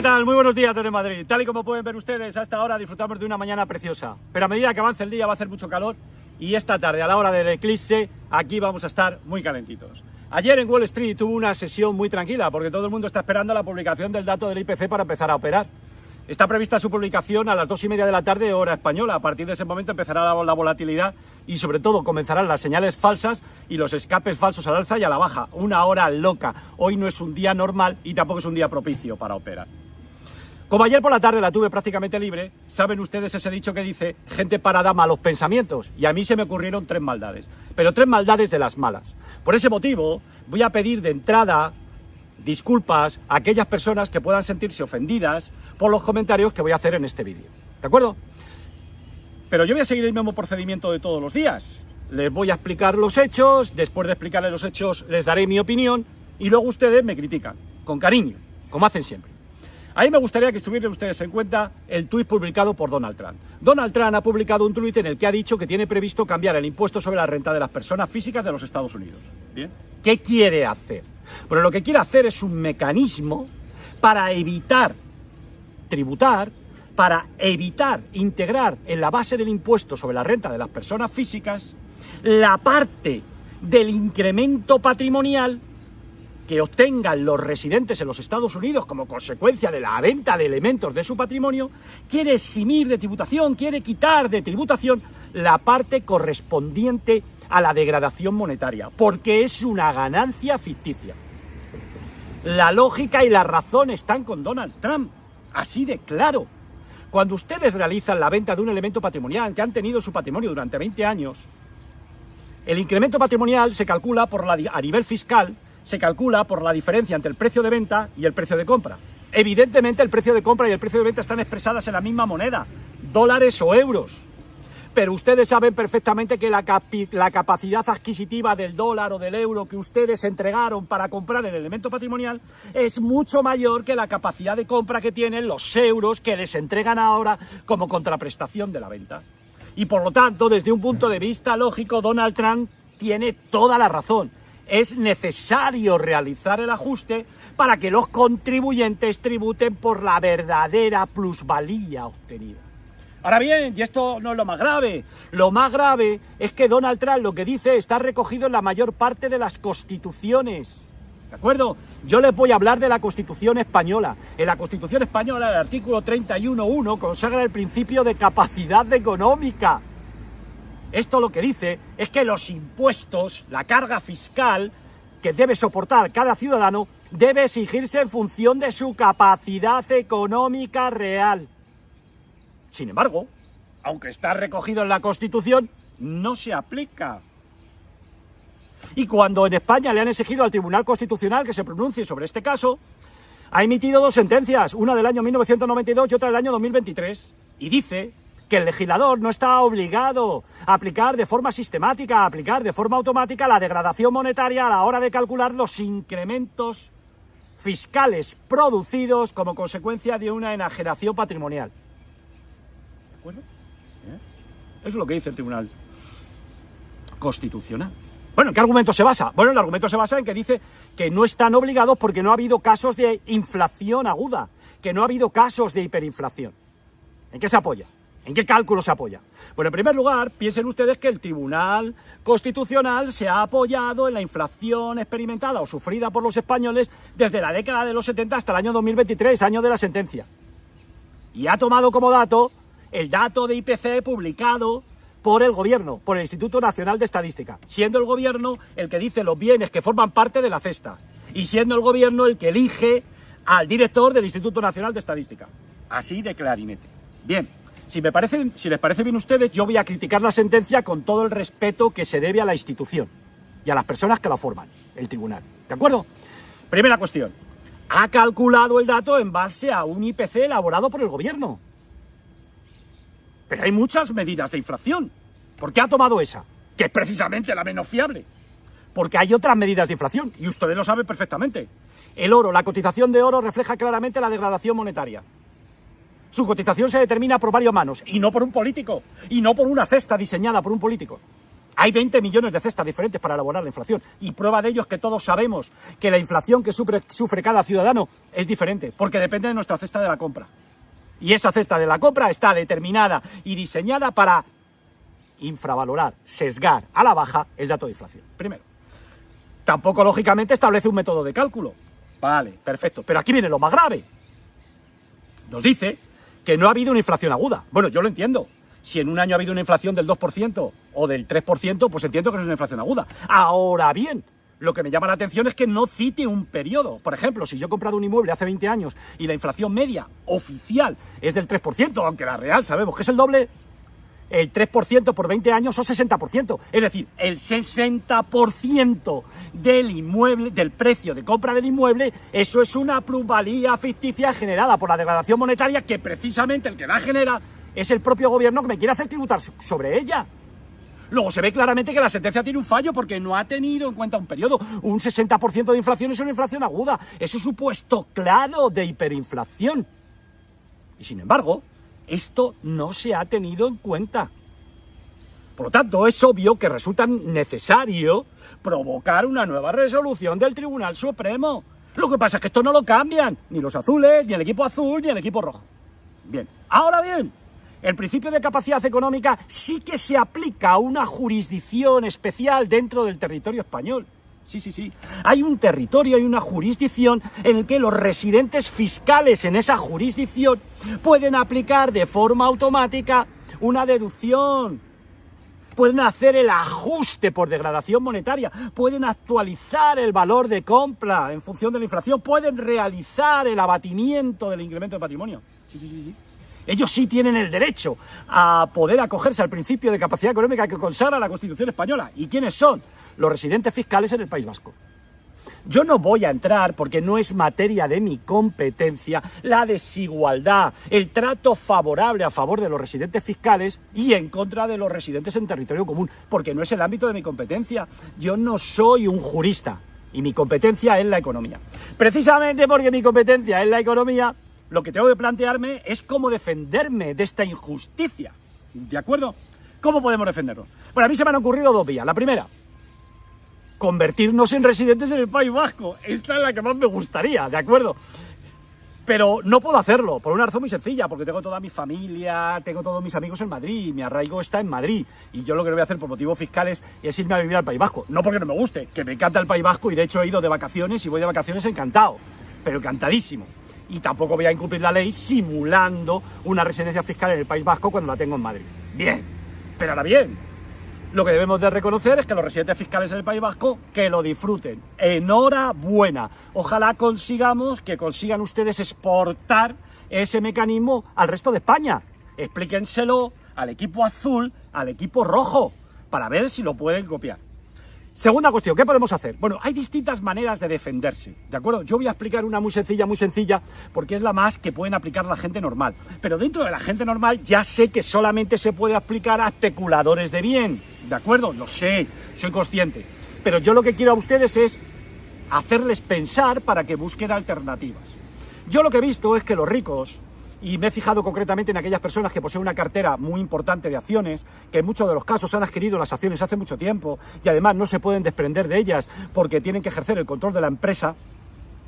¿qué tal? Muy buenos días desde Madrid. Tal y como pueden ver ustedes, hasta ahora disfrutamos de una mañana preciosa. Pero a medida que avance el día va a hacer mucho calor y esta tarde, a la hora del eclipse, aquí vamos a estar muy calentitos. Ayer en Wall Street tuvo una sesión muy tranquila porque todo el mundo está esperando la publicación del dato del IPC para empezar a operar. Está prevista su publicación a las 2:30 de la tarde, hora española. A partir de ese momento empezará la volatilidad y sobre todo comenzarán las señales falsas y los escapes falsos al alza y a la baja. Una hora loca. Hoy no es un día normal y tampoco es un día propicio para operar. Como ayer por la tarde la tuve prácticamente libre, saben ustedes ese dicho que dice gente parada, malos pensamientos. Y a mí se me ocurrieron 3 maldades, pero 3 maldades de las malas. Por ese motivo voy a pedir de entrada disculpas a aquellas personas que puedan sentirse ofendidas por los comentarios que voy a hacer en este vídeo. ¿De acuerdo? Pero yo voy a seguir el mismo procedimiento de todos los días. Les voy a explicar los hechos, después de explicarles los hechos les daré mi opinión y luego ustedes me critican, con cariño, como hacen siempre. A mí me gustaría que estuvieran ustedes en cuenta el tuit publicado por Donald Trump. Donald Trump ha publicado un tuit en el que ha dicho que tiene previsto cambiar el impuesto sobre la renta de las personas físicas de los Estados Unidos. ¿Bien? ¿Qué quiere hacer? Bueno, lo que quiere hacer es un mecanismo para evitar tributar, para evitar integrar en la base del impuesto sobre la renta de las personas físicas la parte del incremento patrimonial que obtengan los residentes en los Estados Unidos como consecuencia de la venta de elementos de su patrimonio. Quiere eximir de tributación, quiere quitar de tributación la parte correspondiente a la degradación monetaria, porque es una ganancia ficticia. La lógica y la razón están con Donald Trump, así de claro. Cuando ustedes realizan la venta de un elemento patrimonial que han tenido su patrimonio durante 20 años, el incremento patrimonial se calcula a nivel fiscal, se calcula por la diferencia entre el precio de venta y el precio de compra. Evidentemente el precio de compra y el precio de venta están expresadas en la misma moneda, dólares o euros. Pero ustedes saben perfectamente que la capacidad adquisitiva del dólar o del euro que ustedes entregaron para comprar el elemento patrimonial es mucho mayor que la capacidad de compra que tienen los euros que les entregan ahora como contraprestación de la venta. Y por lo tanto, desde un punto de vista lógico, Donald Trump tiene toda la razón. Es necesario realizar el ajuste para que los contribuyentes tributen por la verdadera plusvalía obtenida. Ahora bien, y esto no es lo más grave es que Donald Trump lo que dice está recogido en la mayor parte de las constituciones. ¿De acuerdo? Yo les voy a hablar de la Constitución española. En la Constitución española, el artículo 31.1 consagra el principio de capacidad económica. Esto lo que dice es que los impuestos, la carga fiscal que debe soportar cada ciudadano, debe exigirse en función de su capacidad económica real. Sin embargo, aunque está recogido en la Constitución, no se aplica. Y cuando en España le han exigido al Tribunal Constitucional que se pronuncie sobre este caso, ha emitido 2 sentencias, una del año 1992 y otra del año 2023, y dice que el legislador no está obligado a aplicar de forma sistemática, a aplicar de forma automática la degradación monetaria a la hora de calcular los incrementos fiscales producidos como consecuencia de una enajenación patrimonial. ¿De acuerdo? Eso es lo que dice el Tribunal Constitucional. Bueno, ¿en qué argumento se basa? Bueno, el argumento se basa en que dice que no están obligados porque no ha habido casos de inflación aguda, que no ha habido casos de hiperinflación. ¿En qué se apoya? ¿En qué cálculo se apoya? Bueno, en primer lugar, piensen ustedes que el Tribunal Constitucional se ha apoyado en la inflación experimentada o sufrida por los españoles desde la década de los 70 hasta el año 2023, año de la sentencia. Y ha tomado como dato el dato de IPC publicado por el gobierno, por el Instituto Nacional de Estadística, siendo el gobierno el que dice los bienes que forman parte de la cesta y siendo el gobierno el que elige al director del Instituto Nacional de Estadística. Así de clarinete. Bien, si les parece bien a ustedes, yo voy a criticar la sentencia con todo el respeto que se debe a la institución y a las personas que la forman, el tribunal. ¿De acuerdo? Primera cuestión. Ha calculado el dato en base a un IPC elaborado por el gobierno. Pero hay muchas medidas de inflación. ¿Por qué ha tomado esa? Que es precisamente la menos fiable. Porque hay otras medidas de inflación, y ustedes lo saben perfectamente. El oro, la cotización de oro refleja claramente la degradación monetaria. Su cotización se determina por varias manos, y no por un político, y no por una cesta diseñada por un político. Hay 20 millones de cestas diferentes para elaborar la inflación. Y prueba de ello es que todos sabemos que la inflación que sufre cada ciudadano es diferente, porque depende de nuestra cesta de la compra. Y esa cesta de la compra está determinada y diseñada para infravalorar, sesgar a la baja el dato de inflación. Primero, tampoco lógicamente establece un método de cálculo. Vale, perfecto. Pero aquí viene lo más grave. Nos dice que no ha habido una inflación aguda. Bueno, yo lo entiendo. Si en un año ha habido una inflación del 2% o del 3%, pues entiendo que no es una inflación aguda. Ahora bien, lo que me llama la atención es que no cite un periodo. Por ejemplo, si yo he comprado un inmueble hace 20 años y la inflación media oficial es del 3%, aunque la real sabemos que es el doble, el 3% por 20 años son 60%. Es decir, el 60% del inmueble, del precio de compra del inmueble, eso es una plusvalía ficticia generada por la degradación monetaria que precisamente el que la genera es el propio gobierno que me quiere hacer tributar sobre ella. Luego se ve claramente que la sentencia tiene un fallo porque no ha tenido en cuenta un periodo. Un 60% de inflación es una inflación aguda. Es un supuesto claro de hiperinflación. Y sin embargo, esto no se ha tenido en cuenta. Por lo tanto, es obvio que resulta necesario provocar una nueva resolución del Tribunal Supremo. Lo que pasa es que esto no lo cambian ni los azules, ni el equipo azul, ni el equipo rojo. Bien, ahora bien, el principio de capacidad económica sí que se aplica a una jurisdicción especial dentro del territorio español. Sí. Hay un territorio, hay una jurisdicción en el que los residentes fiscales en esa jurisdicción pueden aplicar de forma automática una deducción. Pueden hacer el ajuste por degradación monetaria, pueden actualizar el valor de compra en función de la inflación, pueden realizar el abatimiento del incremento de patrimonio. Sí. Ellos sí tienen el derecho a poder acogerse al principio de capacidad económica que consagra la Constitución española. ¿Y quiénes son? Los residentes fiscales en el País Vasco. Yo no voy a entrar, porque no es materia de mi competencia, la desigualdad, el trato favorable a favor de los residentes fiscales y en contra de los residentes en territorio común, porque no es el ámbito de mi competencia. Yo no soy un jurista y mi competencia es la economía. Precisamente porque mi competencia es la economía, lo que tengo que plantearme es cómo defenderme de esta injusticia. ¿De acuerdo? ¿Cómo podemos defendernos? Bueno, a mí se me han ocurrido dos vías. La primera, convertirnos en residentes en el País Vasco. Esta es la que más me gustaría, ¿de acuerdo? Pero no puedo hacerlo, por una razón muy sencilla, porque tengo toda mi familia, tengo todos mis amigos en Madrid, mi arraigo está en Madrid, y yo lo que voy a hacer por motivos fiscales es irme a vivir al País Vasco. No porque no me guste, que me encanta el País Vasco, y de hecho he ido de vacaciones, y voy de vacaciones encantado, pero encantadísimo. Y tampoco voy a incumplir la ley simulando una residencia fiscal en el País Vasco cuando la tengo en Madrid. Bien, pero ahora bien, lo que debemos de reconocer es que los residentes fiscales en el País Vasco, que lo disfruten. Enhorabuena. Ojalá consigan ustedes exportar ese mecanismo al resto de España. Explíquenselo al equipo azul, al equipo rojo, para ver si lo pueden copiar. Segunda cuestión, ¿qué podemos hacer? Bueno, hay distintas maneras de defenderse, ¿de acuerdo? Yo voy a explicar una muy sencilla, porque es la más que pueden aplicar la gente normal. Pero dentro de la gente normal ya sé que solamente se puede aplicar a especuladores de bien, ¿de acuerdo? Lo sé, soy consciente. Pero yo lo que quiero a ustedes es hacerles pensar para que busquen alternativas. Yo lo que he visto es que los ricos, y me he fijado concretamente en aquellas personas que poseen una cartera muy importante de acciones, que en muchos de los casos han adquirido las acciones hace mucho tiempo y además no se pueden desprender de ellas porque tienen que ejercer el control de la empresa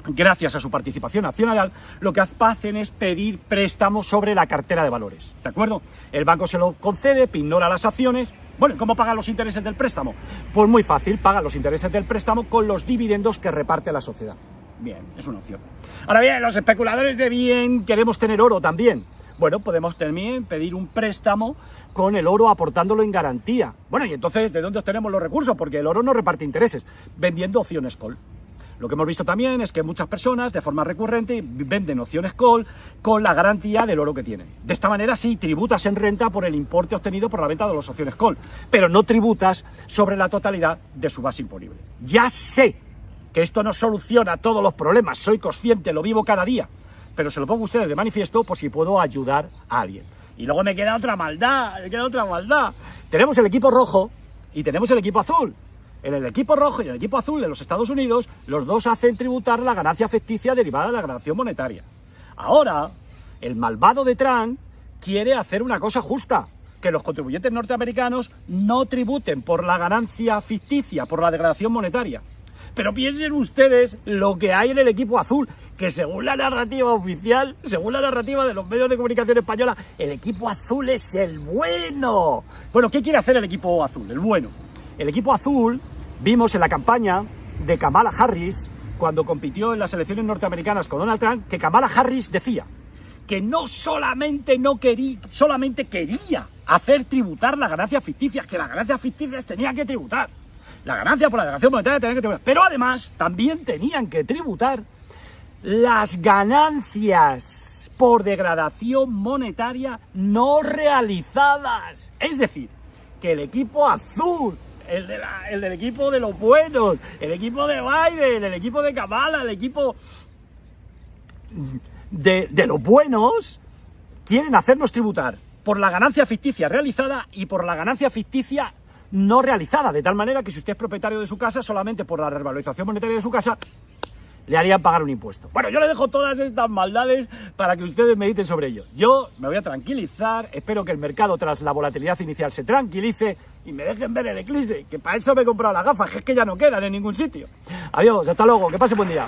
gracias a su participación accionarial, lo que hacen es pedir préstamos sobre la cartera de valores, ¿de acuerdo? El banco se lo concede, ignora las acciones. Bueno, ¿cómo pagan los intereses del préstamo? Pues muy fácil, pagan los intereses del préstamo con los dividendos que reparte la sociedad. Bien, es una opción. Ahora bien, los especuladores de bien queremos tener oro también. Bueno, podemos también pedir un préstamo con el oro aportándolo en garantía. Bueno, y entonces, ¿de dónde obtenemos los recursos? Porque el oro no reparte intereses, vendiendo opciones call. Lo que hemos visto también es que muchas personas, de forma recurrente, venden opciones call con la garantía del oro que tienen. De esta manera sí tributas en renta por el importe obtenido por la venta de las opciones call, pero no tributas sobre la totalidad de su base imponible. Ya sé que esto no soluciona todos los problemas, soy consciente, lo vivo cada día, pero se lo pongo a ustedes de manifiesto por si puedo ayudar a alguien. Y luego me queda otra maldad, Tenemos el equipo rojo y tenemos el equipo azul. En el equipo rojo y el equipo azul de los Estados Unidos, los dos hacen tributar la ganancia ficticia derivada de la gradación monetaria. Ahora, el malvado de Trump quiere hacer una cosa justa. que los contribuyentes norteamericanos no tributen por la ganancia ficticia, por la degradación monetaria. Pero piensen ustedes lo que hay en el equipo azul, que según la narrativa oficial, según la narrativa de los medios de comunicación española, el equipo azul es el bueno. Bueno, ¿qué quiere hacer el equipo azul? El bueno. El equipo azul, vimos en la campaña de Kamala Harris, cuando compitió en las elecciones norteamericanas con Donald Trump, que Kamala Harris decía que no solamente quería hacer tributar las ganancias ficticias, que las ganancias ficticias tenían que tributar. La ganancia por la degradación monetaria tenían que tributar. Pero además también tenían que tributar las ganancias por degradación monetaria no realizadas. Es decir, que el equipo azul, el del equipo de los buenos, el equipo de Biden, el equipo de Kamala, el equipo de los buenos, quieren hacernos tributar por la ganancia ficticia realizada y por la ganancia ficticia no realizada, de tal manera que si usted es propietario de su casa, solamente por la revalorización monetaria de su casa, le harían pagar un impuesto. Bueno, yo le dejo todas estas maldades para que ustedes mediten sobre ello. Yo me voy a tranquilizar, espero que el mercado tras la volatilidad inicial se tranquilice y me dejen ver el eclipse, que para eso me he comprado las gafas, que es que ya no quedan en ningún sitio. Adiós, hasta luego, que pase buen día.